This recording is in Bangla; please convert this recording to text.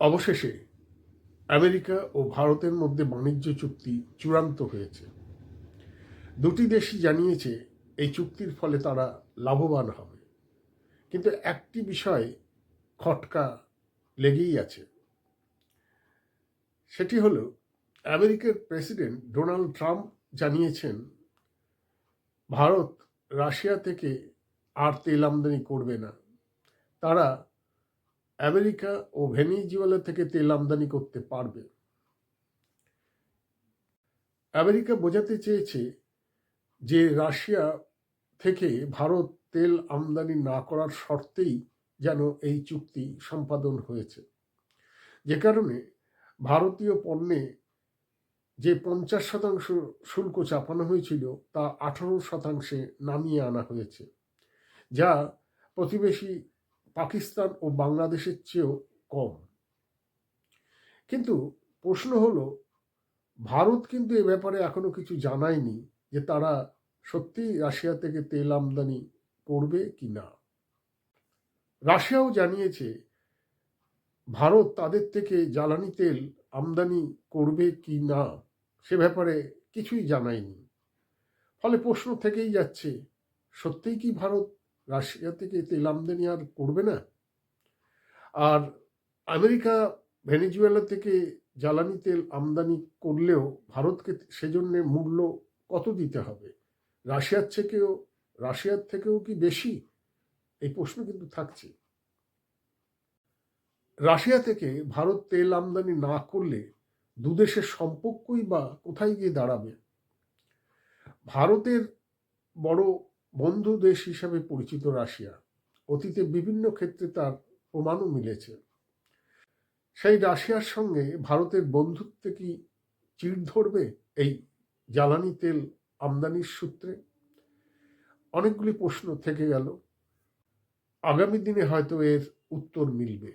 অবশেষে আমেরিকা ও ভারতের মধ্যে বাণিজ্য চুক্তি চূড়ান্ত হয়েছে। দুটি দেশই জানিয়েছে এই চুক্তির ফলে তারা লাভবান হবে, কিন্তু একটি বিষয় খটকা লেগেই আছে। সেটি হলো, আমেরিকার প্রেসিডেন্ট ডোনাল্ড ট্রাম্প জানিয়েছেন ভারত রাশিয়া থেকে আর তেল আমদানি করবে না। তারা আমেরিকা ও ভেনিজুয়েলা থেকে তেল আমদানি করতে পারবে। আমেরিকা বোঝাতে চেয়েছে যে রাশিয়া থেকে ভারত তেল আমদানি না করার শর্তেই যেন এই চুক্তি সম্পাদন হয়েছে, যে কারণে ভারতীয় পণ্যে যে 50% শুল্ক চাপানো হয়েছিল তা 18% নামিয়ে আনা হয়েছে, যা প্রতিবেশী পাকিস্তান ও বাংলাদেশের চেয়েও কম। কিন্তু প্রশ্ন হলো, ভারত কিন্তু এ ব্যাপারে এখনো কিছু জানায়নি যে তারা সত্যিই রাশিয়া থেকে তেল আমদানি করবে কি না। রাশিয়াও জানিয়েছে ভারত তাদের থেকে জ্বালানি তেল আমদানি করবে কি না সে ব্যাপারে কিছুই জানায়নি। ফলে প্রশ্ন থেকেই যাচ্ছে, সত্যিই কি ভারত রাশিয়া থেকে তেল আমদানি আর করবে না? আর আমেরিকা ভেনেজুয়েলা থেকে জ্বালানি তেল আমদানি করলেও ভারতকে সেজন্য মূল্য কত দিতে হবে? রাশিয়ার থেকেও কি বেশি? এই প্রশ্ন কিন্তু থাকছে। রাশিয়া থেকে ভারত তেল আমদানি না করলে দুদেশের সম্পর্কই বা কোথায় গিয়ে দাঁড়াবে? ভারতের বড় বন্ধু দেশ হিসাবে পরিচিত রাশিয়া, অতীতে বিভিন্ন ক্ষেত্রে তার প্রমাণও মিলেছে। সেই রাশিয়ার সঙ্গে ভারতের বন্ধুত্বে কি চিড় ধরবে এই জ্বালানি তেল আমদানির সূত্রে? অনেকগুলি প্রশ্ন থেকে গেল। আগামী দিনে হয়তো এর উত্তর মিলবে।